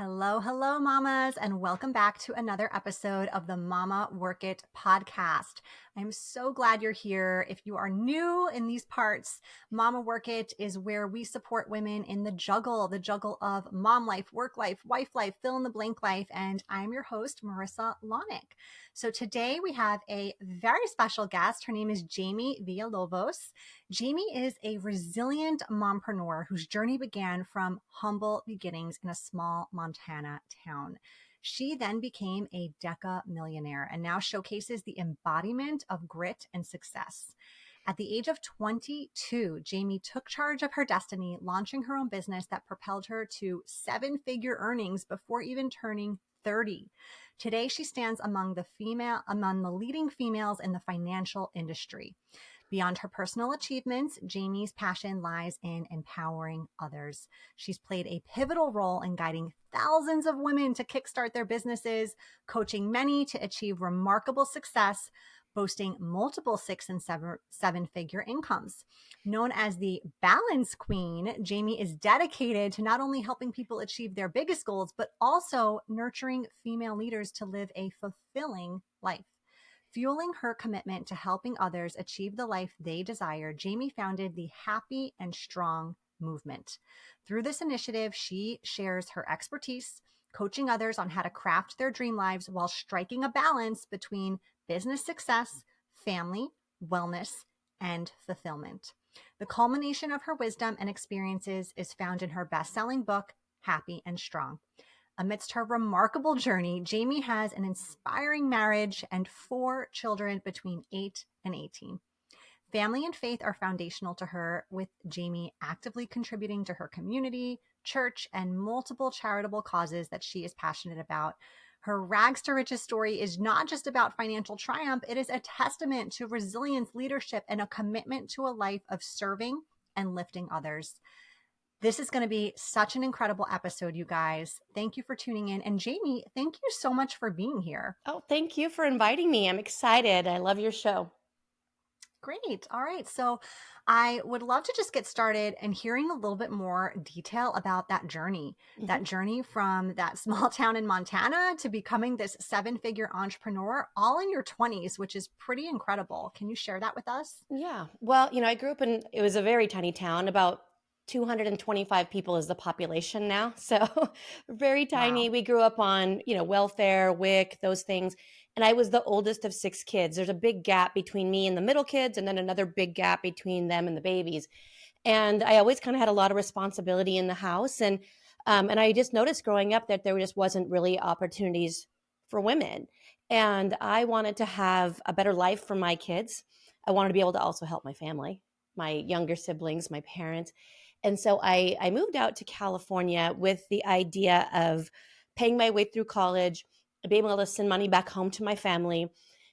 Hello, hello, mamas, and welcome back to another episode of the Mama Work It podcast. I'm so glad you're here. If you are new in these parts, Mama Work It is where we support women in the juggle of mom life, work life, wife life, fill in the blank life. And I'm your host, Marissa Lonick. So today we have a very special guest. Her name is Jaime Villalovos. Jaime is a resilient mompreneur whose journey began from humble beginnings in a small Montana town. She then became a Deca millionaire and now showcases the embodiment of grit and success. At the age of 22, Jaime took charge of her destiny, launching her own business that propelled her to seven-figure earnings before even turning 30. Today, she stands among the leading females in the financial industry. Beyond her personal achievements, Jaime's passion lies in empowering others. She's played a pivotal role in guiding thousands of women to kickstart their businesses, coaching many to achieve remarkable success, boasting multiple six and seven-figure incomes. Known as the Balance Queen, Jaime is dedicated to not only helping people achieve their biggest goals, but also nurturing female leaders to live a fulfilling life. Fueling her commitment to helping others achieve the life they desire, Jaime founded the Happy and Strong movement. Through this initiative, she shares her expertise, coaching others on how to craft their dream lives while striking a balance between business success, family, wellness, and fulfillment. The culmination of her wisdom and experiences is found in her best-selling book, Happy and Strong. Amidst her remarkable journey, Jaime has an inspiring marriage and 4 children between 8 and 18. Family and faith are foundational to her, with Jaime actively contributing to her community, church, and multiple charitable causes that she is passionate about. Her rags to riches story is not just about financial triumph, it is a testament to resilience, leadership, and a commitment to a life of serving and lifting others. This is going to be such an incredible episode, you guys. Thank you for tuning in. And Jaime, thank you so much for being here. Oh, thank you for inviting me. I'm excited. I love your show. Great. All right. So I would love to just get started and hearing a little bit more detail about that journey from that small town in Montana to becoming this 7-figure entrepreneur all in your 20s, which is pretty incredible. Can you share that with us? Yeah. Well, I grew up it was a very tiny town, about 225 people is the population now. So very tiny. Wow. We grew up on, welfare, WIC, those things. And I was the oldest of 6 kids. There's a big gap between me and the middle kids, and then another big gap between them and the babies. And I always kind of had a lot of responsibility in the house. And I just noticed growing up that there just wasn't really opportunities for women. And I wanted to have a better life for my kids. I wanted to be able to also help my family, my younger siblings, my parents. And so I moved out to California with the idea of paying my way through college, being able to send money back home to my family.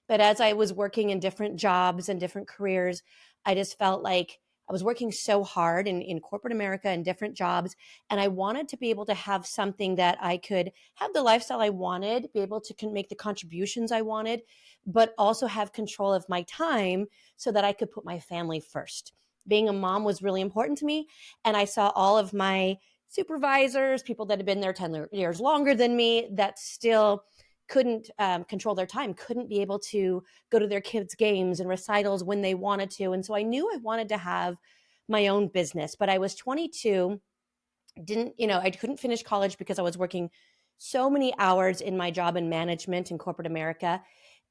But as I was working in different jobs and different careers, I just felt like I was working so hard in corporate America and different jobs. And I wanted to be able to have something that I could have the lifestyle I wanted, be able to make the contributions I wanted, but also have control of my time so that I could put my family first. Being a mom was really important to me. And I saw all of my supervisors, people that had been there 10 years longer than me, that still couldn't control their time, couldn't be able to go to their kids' games and recitals when they wanted to. And so I knew I wanted to have my own business, but I was 22, I couldn't finish college because I was working so many hours in my job in management in corporate America.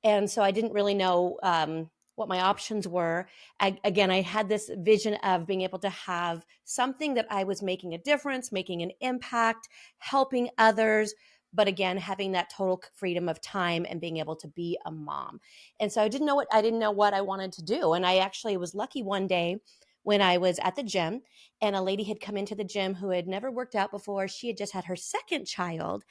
And so I didn't really know what my options were. I had this vision of being able to have something that I was making a difference, making an impact, helping others, but again, having that total freedom of time and being able to be a mom. And so I didn't know what I wanted to do. And I actually was lucky one day when I was at the gym and a lady had come into the gym who had never worked out before. She had just had her second child.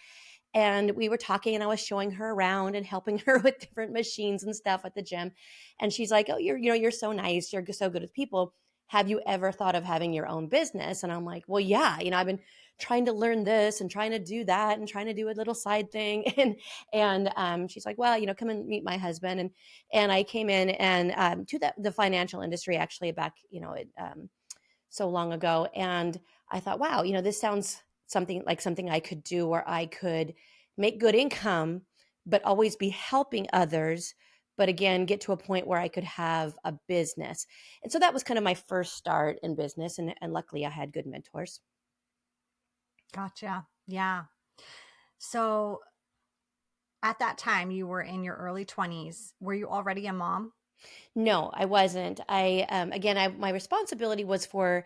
And we were talking and I was showing her around and helping her with different machines and stuff at the gym. And she's like, "Oh, you're so nice. You're so good with people. Have you ever thought of having your own business?" And I'm like, "Well, yeah, I've been trying to learn this and trying to do that and trying to do a little side thing." And she's like, "Well, come and meet my husband." And I came in and to the financial industry actually back, so long ago. And I thought, wow, this sounds something I could do where I could make good income, but always be helping others. But again, get to a point where I could have a business. And so that was kind of my first start in business. And luckily I had good mentors. Gotcha. Yeah. So at that time, you were in your early 20s. Were you already a mom? No, I wasn't. My responsibility was for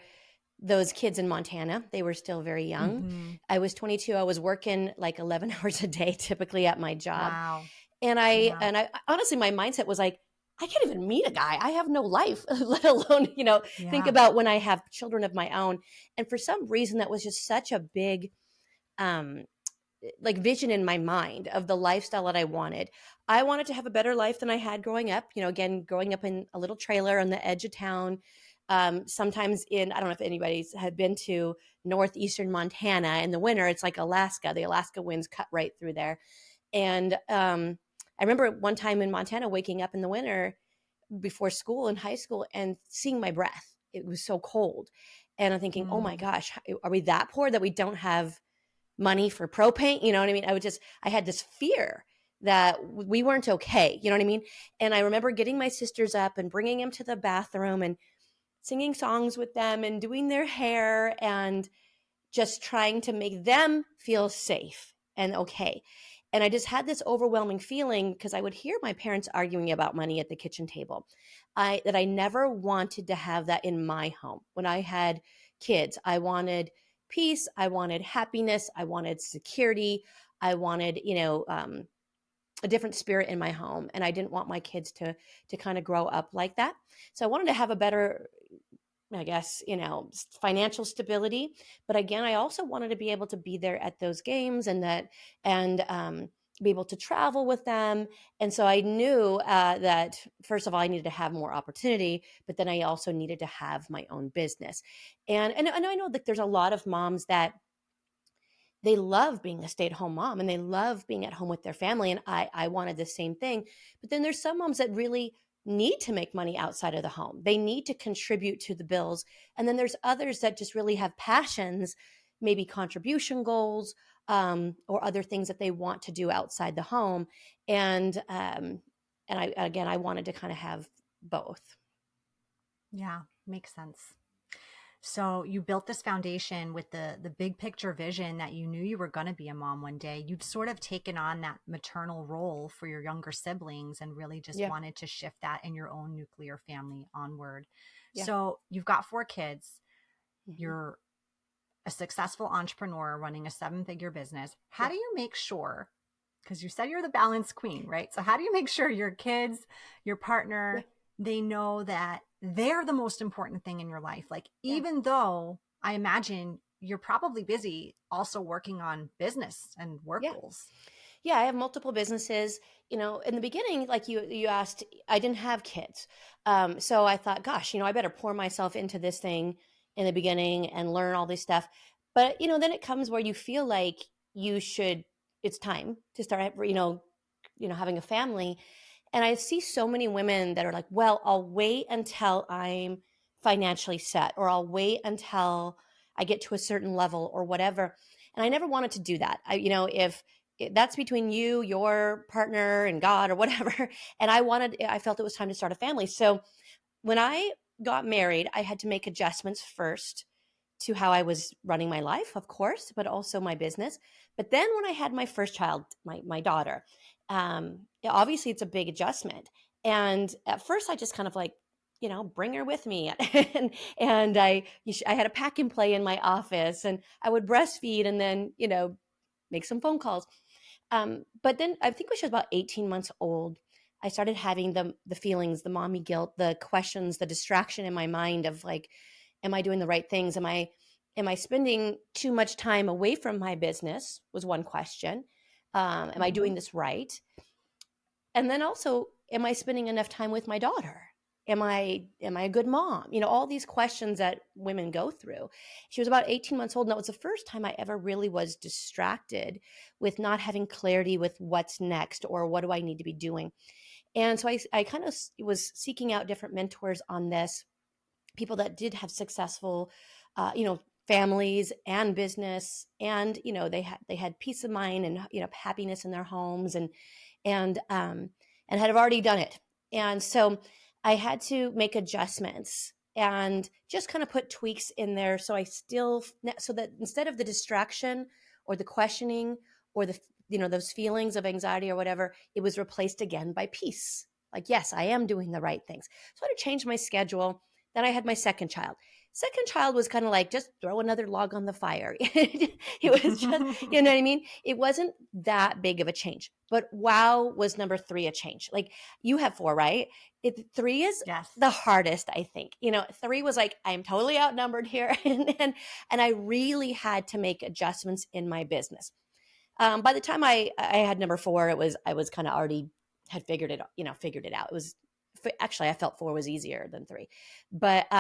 those kids in Montana. They were still very young. Mm-hmm. I was 22. I was working like 11 hours a day typically at my job. Wow. And I Yeah. and I honestly my mindset was like, I can't even meet a guy. I have no life, let alone, think Yeah. about when I have children of my own. And for some reason that was just such a big um like vision in my mind of the lifestyle that I wanted. I wanted to have a better life than I had growing up. Again, growing up in a little trailer on the edge of town. Sometimes I don't know if anybody's had been to northeastern Montana in the winter. It's like Alaska. The Alaska winds cut right through there. And I remember one time in Montana waking up in the winter before school in high school and seeing my breath. It was so cold. And I'm thinking, oh my Mm. gosh, are we that poor that we don't have money for propane? You know what I mean? I had this fear that we weren't okay. You know what I mean? And I remember getting my sisters up and bringing them to the bathroom and singing songs with them and doing their hair and just trying to make them feel safe and okay. And I just had this overwhelming feeling because I would hear my parents arguing about money at the kitchen table. That I never wanted to have that in my home. When I had kids, I wanted peace, I wanted happiness, I wanted security, I wanted, a different spirit in my home, and I didn't want my kids to kind of grow up like that. So I wanted to have a better, I guess, financial stability. But again, I also wanted to be able to be there at those games and be able to travel with them. And so I knew that, first of all, I needed to have more opportunity, but then I also needed to have my own business. And I know that there's a lot of moms that they love being a stay-at-home mom and they love being at home with their family. And I wanted the same thing. But then there's some moms that really need to make money outside of the home. They need to contribute to the bills. And then there's others that just really have passions, maybe contribution goals, or other things that they want to do outside the home. And I wanted to kind of have both. Yeah. Makes sense. So you built this foundation with the big picture vision that you knew you were going to be a mom one day. You'd sort of taken on that maternal role for your younger siblings and really just Yeah. wanted to shift that in your own nuclear family onward. Yeah. So you've got 4 kids. Hmm. You're a successful entrepreneur running a 7-figure business. How Yeah. do you make sure? Because you said you're the balance queen, right? So how do you make sure your kids, your Yeah. partner, they know that they're the most important thing in your life? Like, Yeah. even though I imagine you're probably busy also working on business and work Yeah. goals. Yeah, I have multiple businesses. In the beginning, like you asked, I didn't have kids. So I thought, gosh, I better pour myself into this thing in the beginning and learn all this stuff. But, then it comes where you feel like it's time to start, having a family. And I see so many women that are like, well, I'll wait until I'm financially set, or I'll wait until I get to a certain level or whatever. And I never wanted to do that. If that's between you, your partner, and God or whatever. And I felt it was time to start a family. So when I got married, I had to make adjustments first to how I was running my life, of course, but also my business. But then when I had my first child, my daughter, obviously it's a big adjustment. And at first I just kind of like, bring her with me. and I had a pack and play in my office, and I would breastfeed and then, make some phone calls. But then I think when she was about 18 months old, I started having the feelings, the mommy guilt, the questions, the distraction in my mind of like, am I doing the right things? Am I spending too much time away from my business was one question. Am I Mm-hmm. doing this right? And then also, am I spending enough time with my daughter? Am I a good mom? All these questions that women go through. She was about 18 months old, and that was the first time I ever really was distracted with not having clarity with what's next or what do I need to be doing. And so I kind of was seeking out different mentors on this, people that did have successful, families and business, and they had peace of mind and happiness in their homes, and had already done it. And so I had to make adjustments and just kind of put tweaks in there, so that instead of the distraction or the questioning or those feelings of anxiety or whatever, it was replaced again by peace. Like, yes, I am doing the right things. So I had to change my schedule. Then I had my second child. Second child was kind of like, just throw another log on the fire. It was just, you know what I mean? It wasn't that big of a change. But wow, was number 3 a change? Like, you have 4, right? 3 is Yes. the hardest, I think. 3 was like, I'm totally outnumbered here. And I really had to make adjustments in my business. By the time I had number 4, I was kind of already had figured it out. It was actually, I felt 4 was easier than 3. But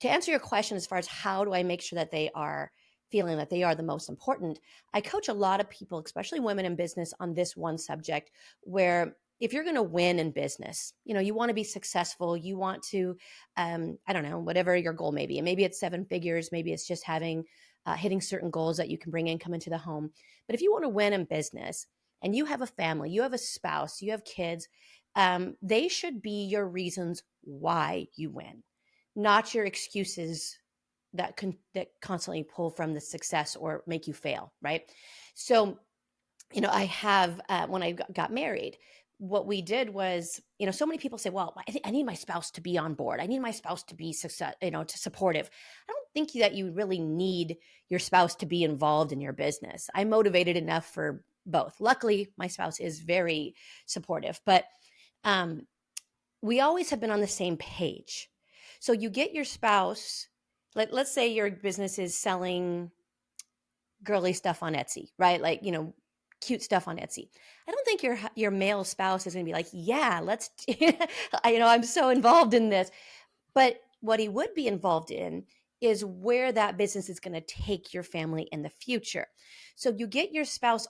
to answer your question, as far as how do I make sure that they are feeling that they are the most important, I coach a lot of people, especially women in business, on this one subject, where if you're going to win in business, you want to be successful, you want to, I don't know, whatever your goal may be. And maybe it's 7 figures, maybe it's just hitting certain goals that you can bring income into the home. But if you want to win in business and you have a family, you have a spouse, you have kids, they should be your reasons why you win, not your excuses that constantly pull from the success or make you fail, right? So, I have, when I got married, what we did was, so many people say, well, I need my spouse to be on board. I need my spouse to be to supportive. I don't think that you really need your spouse to be involved in your business. I'm motivated enough for both. Luckily, my spouse is very supportive, but we always have been on the same page. So you get your spouse, let's say your business is selling girly stuff on Etsy, right? Like, cute stuff on Etsy. I don't think your male spouse is going to be like, yeah, let's, I'm so involved in this. But what he would be involved in is where that business is going to take your family in the future. So you get your spouse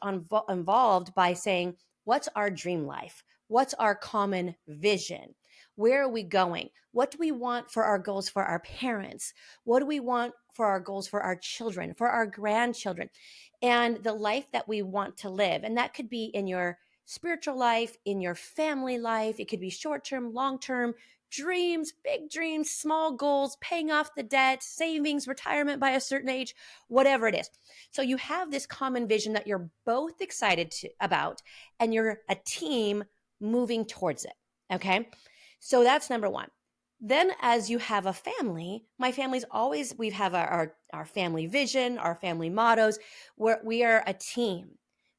involved by saying, what's our dream life? What's our common vision? Where are we going? What do we want for our goals for our parents? What do we want for our goals for our children, for our grandchildren, and the life that we want to live? And that could be in your spiritual life, in your family life. It could be short-term, long-term, dreams, big dreams, small goals, paying off the debt, savings, retirement by a certain age, whatever it is. So you have this common vision that you're both excited about, and you're a team moving towards it. Okay. So that's number 1. Then as you have a family, my family's always, we have our family vision, our family mottos, where we are a team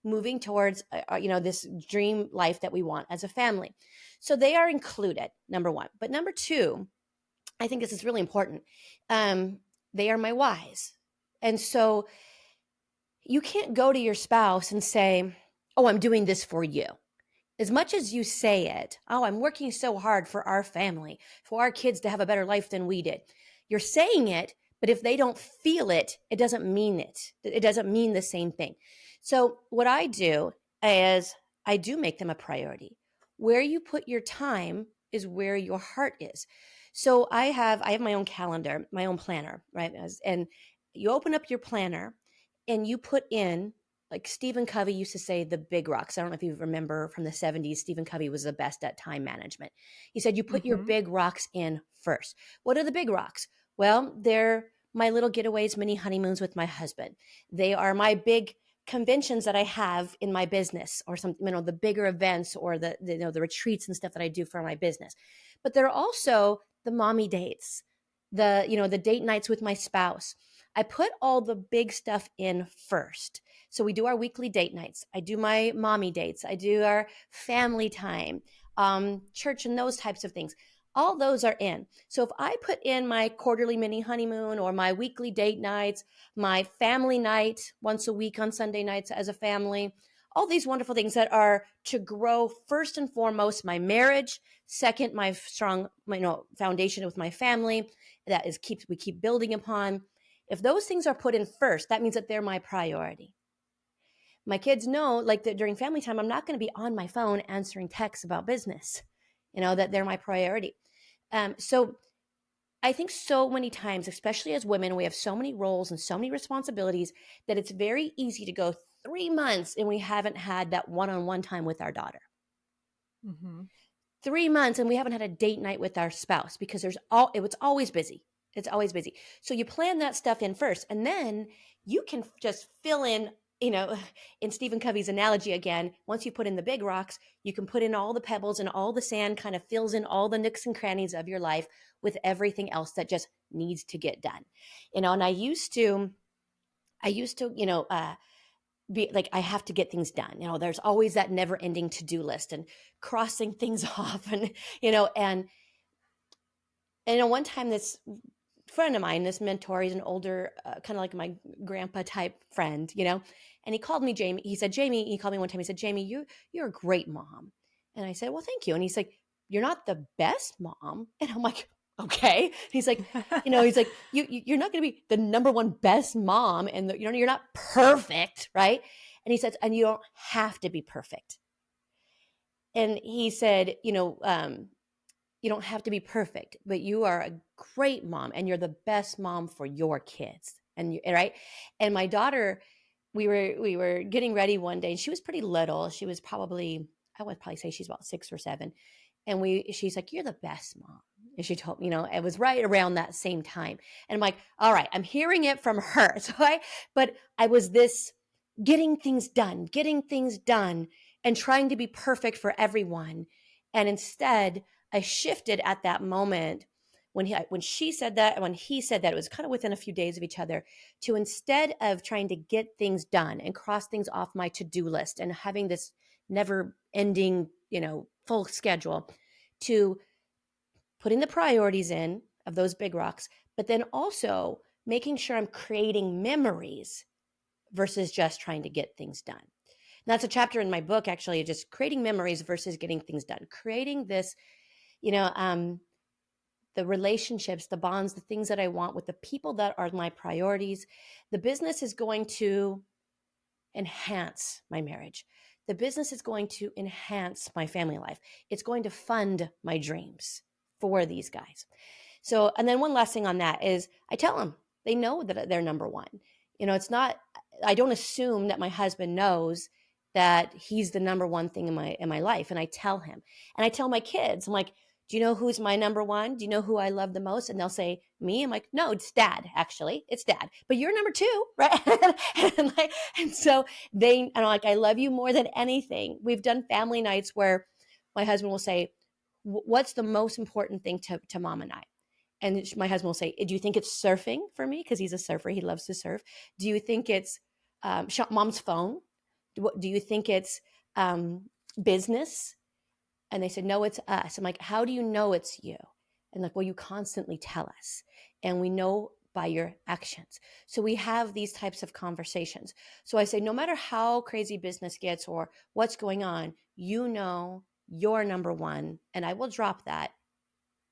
moving towards, this dream life that we want as a family. So they are included, number 1. But number 2, I think this is really important. They are my whys. And so you can't go to your spouse and say, oh, I'm doing this for you. As much as you say it, oh, I'm working so hard for our family, for our kids to have a better life than we did. You're saying it, but if they don't feel it, it doesn't mean it. It doesn't mean the same thing. So what I do is I do make them a priority. Where you put your time is where your heart is. So I have my own calendar, my own planner, right? And you open up your planner and you put in, like Stephen Covey used to say, the big rocks. I don't know if you remember from the 70s, Stephen Covey was the best at time management. He said, you put your big rocks in first. What are the big rocks? Well, they're my little getaways, mini honeymoons with my husband. They are my big conventions that I have in my business, or some, the bigger events, or the retreats and stuff that I do for my business. But they're also the mommy dates, the date nights with my spouse. I put all the big stuff in first. So we do our weekly date nights. I do my mommy dates. I do our family time, church, and those types of things. All those are in. So if I put in my quarterly mini honeymoon, or my weekly date nights, my family night once a week on Sunday nights as a family, all these wonderful things that are to grow, first and foremost, my marriage, second, my strong foundation with my family, that is we keep building upon. If those things are put in first, that means that they're my priority. My kids know, like, that during family time, I'm not going to be on my phone answering texts about business, that they're my priority. So I think so many times, especially as women, we have so many roles and so many responsibilities that it's very easy to go 3 months and we haven't had that one-on-one time with our daughter. Mm-hmm. 3 months and we haven't had a date night with our spouse because it's always busy. It's always busy. So you plan that stuff in first, and then you can just fill in, you know, in Stephen Covey's analogy again, once you put in the big rocks, you can put in all the pebbles, and all the sand kind of fills in all the nooks and crannies of your life with everything else that just needs to get done. And I used to, be like, I have to get things done. There's always that never ending to-do list and crossing things off, and one time this friend of mine, this mentor, he's an older, kind of like my grandpa type friend, and he called me Jamie. He said, Jamie, he called me one time. He said, Jamie, you're a great mom. And I said, well, thank you. And he's like, you're not the best mom. And I'm like, okay. And he's like, he's like, you're not going to be the number one best mom. And you're not perfect. Right. And he says, and you don't have to be perfect. And he said, you don't have to be perfect, but you are a great mom, and you're the best mom for your kids. Right. And my daughter, we were getting ready one day, and she was pretty little. She was probably, I would probably say she's about 6 or 7. And she's like, you're the best mom. And she told me, it was right around that same time. And I'm like, all right, I'm hearing it from her. But I was this getting things done and trying to be perfect for everyone. And instead, I shifted at that moment when she said that, and when he said that, it was kind of within a few days of each other, to, instead of trying to get things done and cross things off my to-do list and having this never ending, full schedule, to putting the priorities in of those big rocks, but then also making sure I'm creating memories versus just trying to get things done. And that's a chapter in my book, actually, just creating memories versus getting things done. Creating this, the relationships, the bonds, the things that I want with the people that are my priorities. The business is going to enhance my marriage. The business is going to enhance my family life. It's going to fund my dreams for these guys. So, and then one last thing on that is, I tell them, they know that they're number one. It's not, I don't assume that my husband knows that he's the number one thing in my life. And I tell him, and I tell my kids, I'm like, do you know who's my number one? Do you know who I love the most? And they'll say, me. I'm like, no, it's dad, actually. It's dad. But you're number two, right? and so and I'm like, I love you more than anything. We've done family nights where my husband will say, what's the most important thing to mom and I? And my husband will say, do you think it's surfing for me? Because he's a surfer. He loves to surf. Do you think it's mom's phone? Do you think it's business? And they said, no, it's us. I'm like, how do you know it's you? And like, well, you constantly tell us, and we know by your actions. So we have these types of conversations. So I say, no matter how crazy business gets or what's going on, you're number one, and I will drop that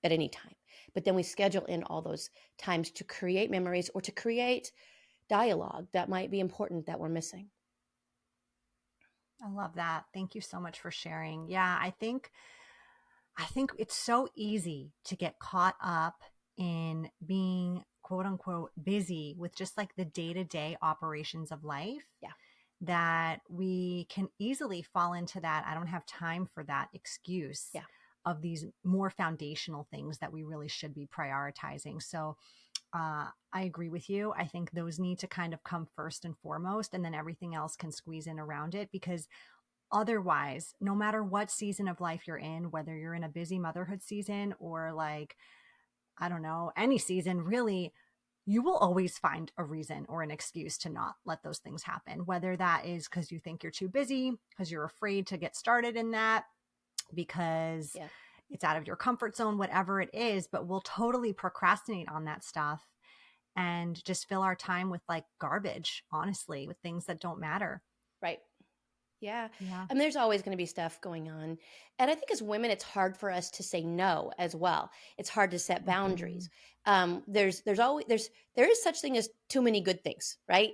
at any time. But then we schedule in all those times to create memories or to create dialogue that might be important that we're missing. I love that. Thank you so much for sharing. Yeah, I think it's so easy to get caught up in being quote unquote busy with just like the day-to-day operations of life, Yeah. that we can easily fall into that I don't have time for that excuse Yeah. of these more foundational things that we really should be prioritizing. So I agree with you. I think those need to kind of come first and foremost, and then everything else can squeeze in around it, because otherwise, no matter what season of life you're in, whether you're in a busy motherhood season or like, I don't know, any season really, you will always find a reason or an excuse to not let those things happen. Whether that is because you think you're too busy, because you're afraid to get started in that, because Yeah. it's out of your comfort zone, whatever it is, but we'll totally procrastinate on that stuff and just fill our time with like garbage, honestly, with things that don't matter. Right. Yeah. Yeah. And there's always going to be stuff going on. And I think as women, it's hard for us to say no as well. It's hard to set Mhm. boundaries. There is such thing as too many good things, right?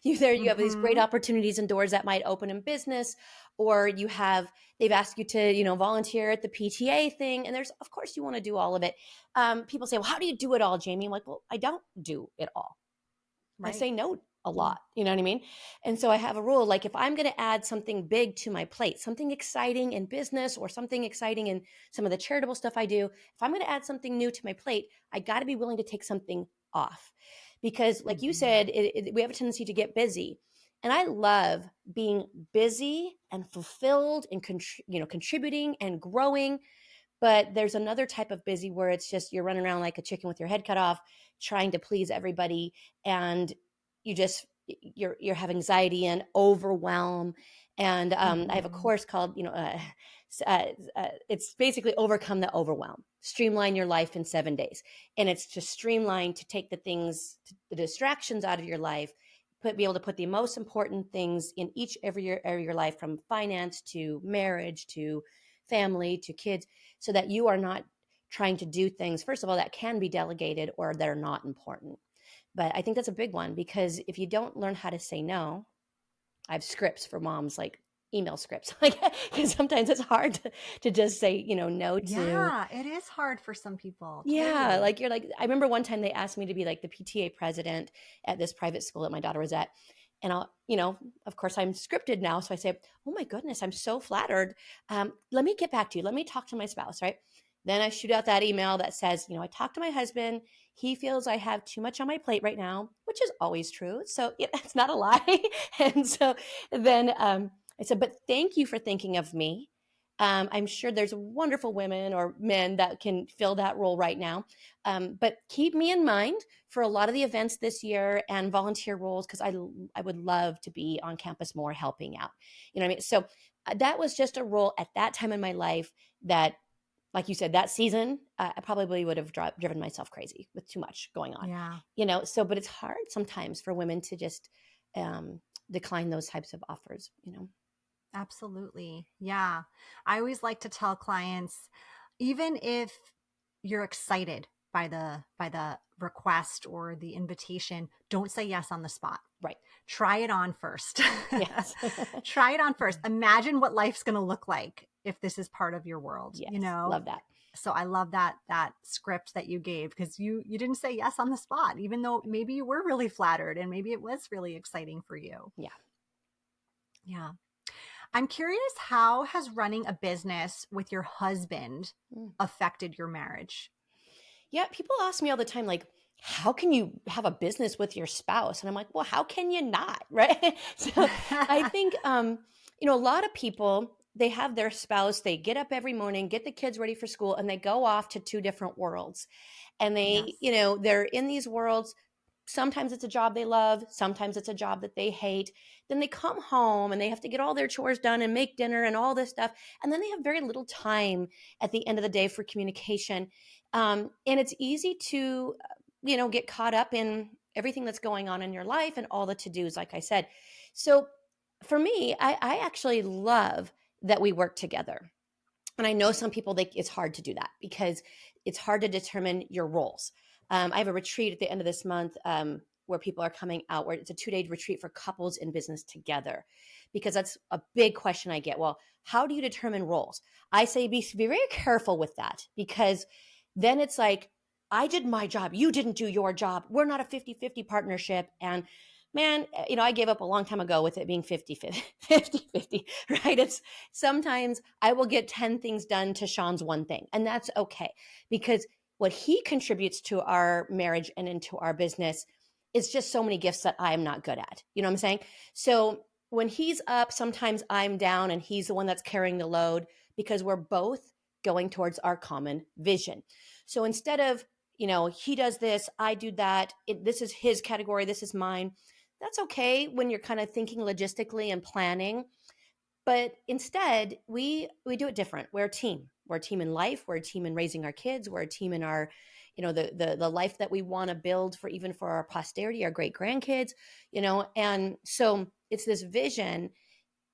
You have these great Mhm. opportunities and doors that might open in business, or they've asked you to, volunteer at the PTA thing. And of course you want to do all of it. People say, well, how do you do it all, Jamie? I'm like, well, I don't do it all. I Right. say no a Yeah. lot, you know what I mean? And so I have a rule, like if I'm going to add something big to my plate, something exciting in business or something exciting in some of the charitable stuff I do, if I'm going to add something new to my plate, I got to be willing to take something off. Because like you Mhm. said, we have a tendency to get busy. And I love being busy and fulfilled and contributing and growing. But there's another type of busy where it's just you're running around like a chicken with your head cut off, trying to please everybody, and you have anxiety and overwhelm. And I have a Mhm. course called it's basically overcome the overwhelm, streamline your life in 7 days, and it's to streamline to take the distractions out of your life, be able to put the most important things in every area of your life, from finance to marriage to family to kids, so that you are not trying to do things, first of all, that can be delegated or that are not important. But I think that's a big one, because if you don't learn how to say no, I have scripts for moms, like email scripts, like, because sometimes it's hard to just say, no to. Yeah, it is hard for some people. Yeah, Totally. like I remember one time they asked me to be like the PTA president at this private school that my daughter was at. And of course I'm scripted now. So I say, oh my goodness, I'm so flattered. Let me get back to you. Let me talk to my spouse, right? Then I shoot out that email that says, I talked to my husband. He feels I have too much on my plate right now, which is always true. So yeah, that's not a lie. And so then I said, but thank you for thinking of me. I'm sure there's wonderful women or men that can fill that role right now. But keep me in mind for a lot of the events this year and volunteer roles, because I would love to be on campus more helping out. You know what I mean? So that was just a role at that time in my life that, like you said, that season, I probably would have driven myself crazy with too much going on. Yeah. So, but it's hard sometimes for women to just um, decline those types of offers. Absolutely. Yeah. I always like to tell clients, even if you're excited by the request or the invitation, don't say yes on the spot. Right. Try it on first. Yes. Try it on first. Imagine what life's going to look like if this is part of your world, you Yes. know? Love that. So I love that script that you gave, because you didn't say yes on the spot, even though maybe you were really flattered and maybe it was really exciting for you. Yeah. Yeah. I'm curious, how has running a business with your husband Mm. affected your marriage? Yeah, people ask me all the time, like, how can you have a business with your spouse? And I'm like, well, how can you not? Right. So I think, a lot of people, they have their spouse, they get up every morning, get the kids ready for school, and they go off to two different worlds. And Yes. they're in these worlds. Sometimes it's a job they love, sometimes it's a job that they hate. Then they come home and they have to get all their chores done and make dinner and all this stuff. And then they have very little time at the end of the day for communication. And it's easy to, get caught up in everything that's going on in your life and all the to dos, like I said. So for me, I actually love that we work together. And I know some people, it's hard to do that because it's hard to determine your roles. I have a retreat at the end of this month where people are coming out, where it's a 2-day retreat for couples in business together, because that's a big question I get. Well, how do you determine roles? I say be very careful with that, because then it's like, I did my job, you didn't do your job. We're not a 50-50 partnership. And man, I gave up a long time ago with it being 50-50, 50-50, right? It's sometimes I will get 10 things done to Sean's one thing, and that's okay, because what he contributes to our marriage and into our business is just so many gifts that I am not good at. You know what I'm saying? So when he's up, sometimes I'm down and he's the one that's carrying the load, because we're both going towards our common vision. So instead of, he does this, I do that, this is his category, this is mine. That's okay when you're kind of thinking logistically and planning. But instead, we do it different. We're a team. We're a team in life. We're a team in raising our kids. We're a team in our, the life that we want to build for our posterity, our great grandkids. And so it's this vision.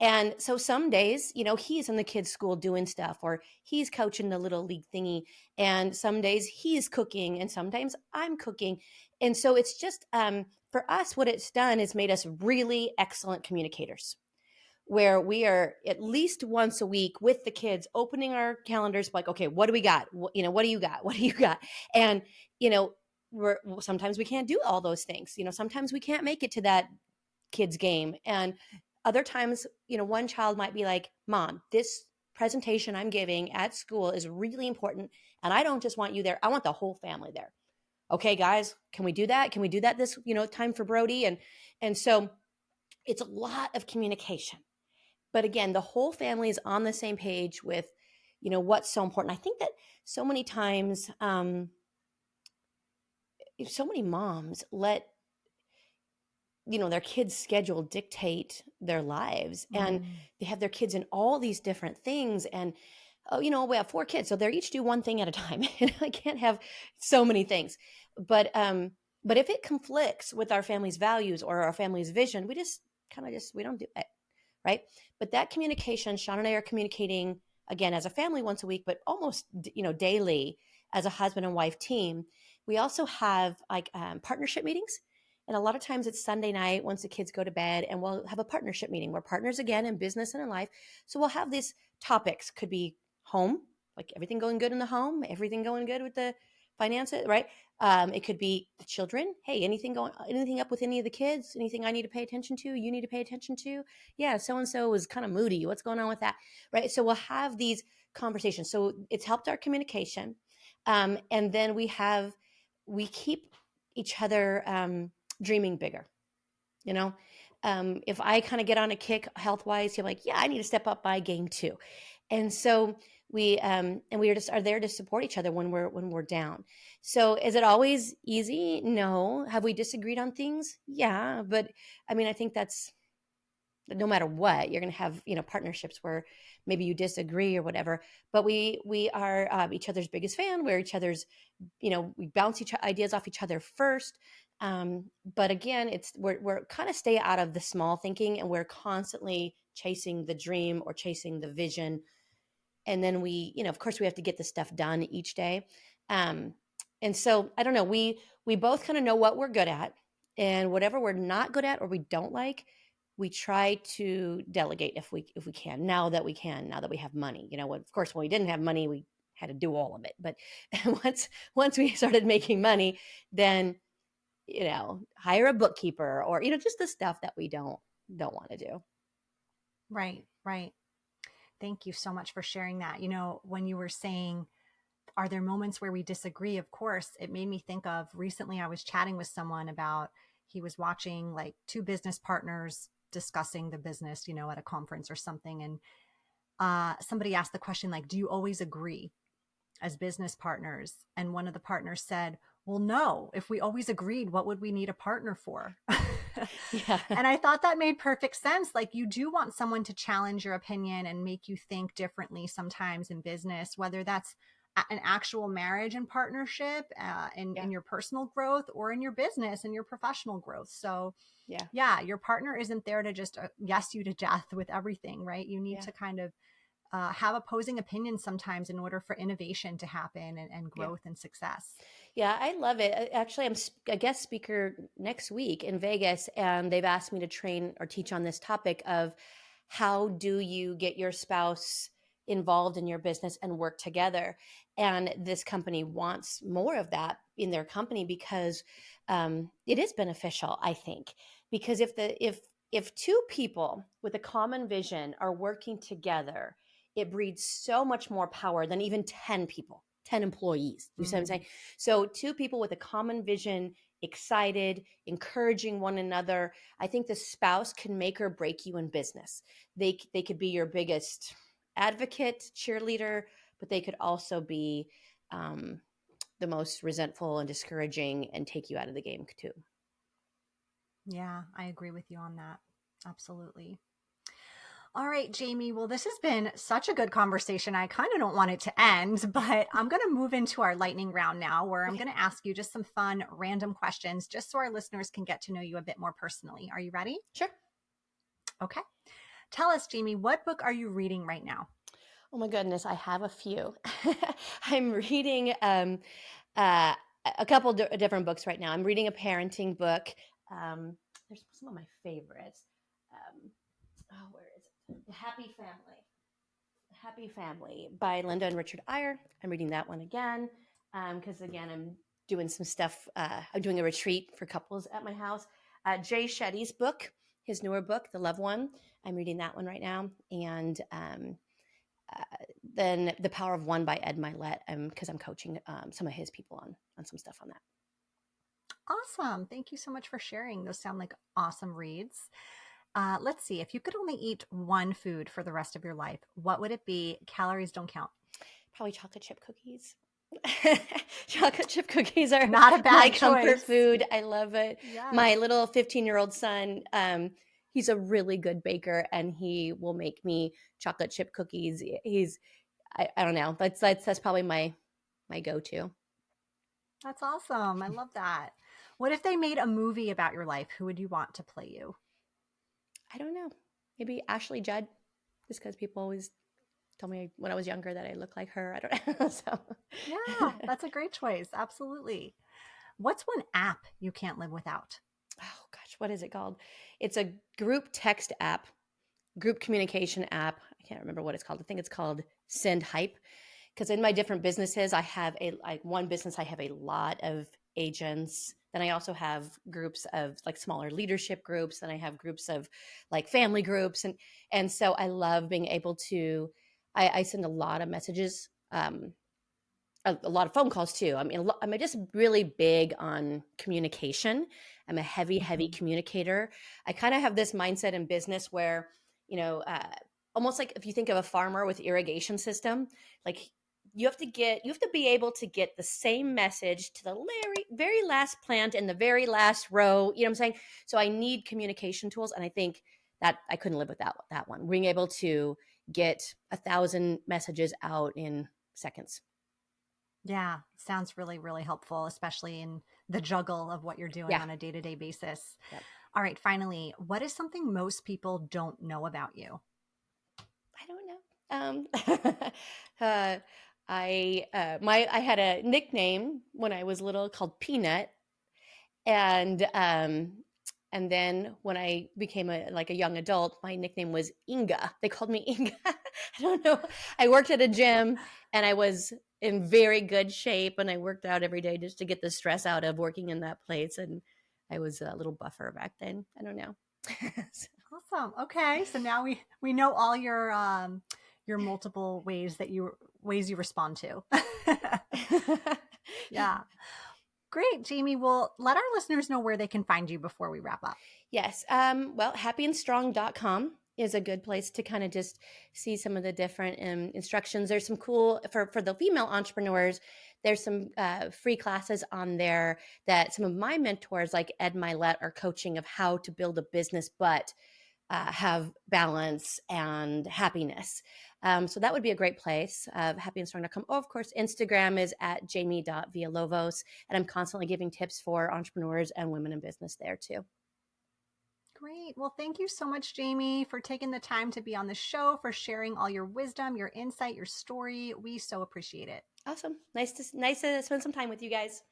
And so some days, he's in the kids' school doing stuff, or he's coaching the little league thingy. And some days he's cooking, and sometimes I'm cooking. And so it's just, for us, what it's done is made us really excellent communicators, where we are at least once a week with the kids opening our calendars, like, okay, what do we got? What do you got? What do you got? And, sometimes we can't do all those things. Sometimes we can't make it to that kids game. And other times, one child might be like, Mom, this presentation I'm giving at school is really important. And I don't just want you there. I want the whole family there. Okay, guys, can we do that? Can we do that this, time for Brody? And so it's a lot of communication. But again, the whole family is on the same page with, what's so important. I think that so many times, so many moms let their kids' schedule dictate their lives, and they have their kids in all these different things. And we have 4 kids, so they're each do one thing at a time. I can't have so many things, but if it conflicts with our family's values or our family's vision, we just we don't do it, right? But that communication, Sean and I are communicating again as a family once a week, but almost daily as a husband and wife team. We also have like partnership meetings. And a lot of times it's Sunday night once the kids go to bed, and we'll have a partnership meeting. We're partners again in business and in life. So we'll have these topics. Could be home, like everything going good in the home, everything going good with the finances, right? It could be the children. Hey, anything up with any of the kids? Anything I need to pay attention to? You need to pay attention to? Yeah, so-and-so was kind of moody. What's going on with that? Right? So we'll have these conversations. So it's helped our communication. And then we keep each other dreaming bigger. If I kind of get on a kick health-wise, you're like, yeah, I need to step up my game too. And so we are there to support each other when we're down. So is it always easy? No. Have we disagreed on things? Yeah. But I mean, I think that's, no matter what, you're going to have, partnerships where maybe you disagree or whatever, but we are each other's biggest fan. We're each other's, we bounce ideas off each other first. But again, we're kind of stay out of the small thinking, and we're constantly chasing the dream or chasing the vision. And then we, of course we have to get the stuff done each day. And so I don't know, we both kind of know what we're good at, and whatever we're not good at or we don't like, we try to delegate if we can, now that we have money. Of course, when we didn't have money, we had to do all of it. But once we started making money, then hire a bookkeeper, or just the stuff that we don't want to do. Right. Thank you so much for sharing that. When you were saying, are there moments where we disagree? Of course, it made me think of, recently I was chatting with someone about, he was watching like 2 business partners discussing the business, at a conference or something. And somebody asked the question, like, do you always agree as business partners? And one of the partners said, well, no, if we always agreed, what would we need a partner for? Yeah. And I thought that made perfect sense. Like, you do want someone to challenge your opinion and make you think differently sometimes in business, whether that's an actual marriage and partnership in your personal growth, or in your business and your professional growth. So yeah, your partner isn't there to just yes you to death with everything, right? You need to kind of have opposing opinions sometimes in order for innovation to happen and growth and success. Yeah, I love it. Actually, I'm a guest speaker next week in Vegas, and they've asked me to train or teach on this topic of how do you get your spouse involved in your business and work together. And this company wants more of that in their company, because it is beneficial, I think. Because if 2 people with a common vision are working together, it breeds so much more power than even 10 people. 10 employees. You see what I'm saying? So 2 people with a common vision, excited, encouraging one another. I think the spouse can make or break you in business. They could be your biggest advocate, cheerleader, but they could also be the most resentful and discouraging and take you out of the game too. Yeah, I agree with you on that. Absolutely. All right, Jaime. Well, this has been such a good conversation. I kind of don't want it to end, but I'm going to move into our lightning round now, where I'm going to ask you just some fun, random questions, just so our listeners can get to know you a bit more personally. Are you ready? Sure. Okay. Tell us, Jamie, what book are you reading right now? Oh my goodness, I have a few. I'm reading uh, a couple different books right now. I'm reading a parenting book. Um, there's some of my favorites. Where is it? The Happy Family. Happy Family by Linda and Richard Eyre. I'm reading that one again because, again, I'm doing some stuff. I'm doing a retreat for couples at my house. Jay Shetty's book, his newer book, The Love One. I'm reading that one right now. And uh, then The Power of One by Ed Milet, because I'm coaching some of his people on some stuff on that. Awesome. Thank you so much for sharing. Those sound like awesome reads. Let's see. If you could only eat one food for the rest of your life, what would it be? Calories don't count. Probably chocolate chip cookies. Chocolate chip cookies are Not a bad my choice. comfort food. I love it. Yes. My little 15-year-old son, he's a really good baker, and he will make me chocolate chip cookies. I don't know. That's probably my go-to. That's awesome. I love that. What if they made a movie about your life? Who would you want to play you? I don't know. Maybe Ashley Judd, just because people always told me when I was younger that I look like her. I don't know. So Yeah, that's a great choice. Absolutely. What's one app you can't live without? Oh gosh, what is it called? It's a group text app, group communication app. I can't remember what it's called. I think it's called Send Hype. Because in my different businesses, I have one business, I have a lot of agents. Then I also have groups of like smaller leadership groups. Then I have groups of like family groups. And so I love being able to, I send a lot of messages, a lot of phone calls too. I mean, I'm just really big on communication. I'm a heavy communicator. I kind of have this mindset in business where, you know, almost like if you think of a farmer with irrigation system, like you have to be able to get the same message to the very last plant in the very last row. You know what I'm saying? So I need communication tools, and I think that I couldn't live without that one. Being able to get 1,000 messages out in seconds. Yeah, sounds really, really helpful, especially in the juggle of what you're doing Yeah. on a day-to-day basis. Yep. All right, finally, what is something most people don't know about you? I don't know. I had a nickname when I was little called Peanut, and then when I became a young adult, my nickname was Inga. They called me Inga. I don't know. I worked at a gym, and I was in very good shape, and I worked out every day just to get the stress out of working in that place. And I was a little buffer back then. I don't know. Awesome. Okay, so now we know all your multiple ways you respond to. Yeah. Great, Jamie. Well, let our listeners know where they can find you before we wrap up. Yes. Well, happyandstrong.com is a good place to kind of just see some of the different instructions. There's some cool, for the female entrepreneurs, there's some free classes on there that some of my mentors like Ed Milet are coaching of how to build a business, but have balance and happiness. So that would be a great place, happyandstrong.com. Oh, of course, Instagram is at jamie.villalovos, and I'm constantly giving tips for entrepreneurs and women in business there too. Great. Well, thank you so much, Jamie, for taking the time to be on the show, for sharing all your wisdom, your insight, your story. We so appreciate it. Awesome. Nice to spend some time with you guys.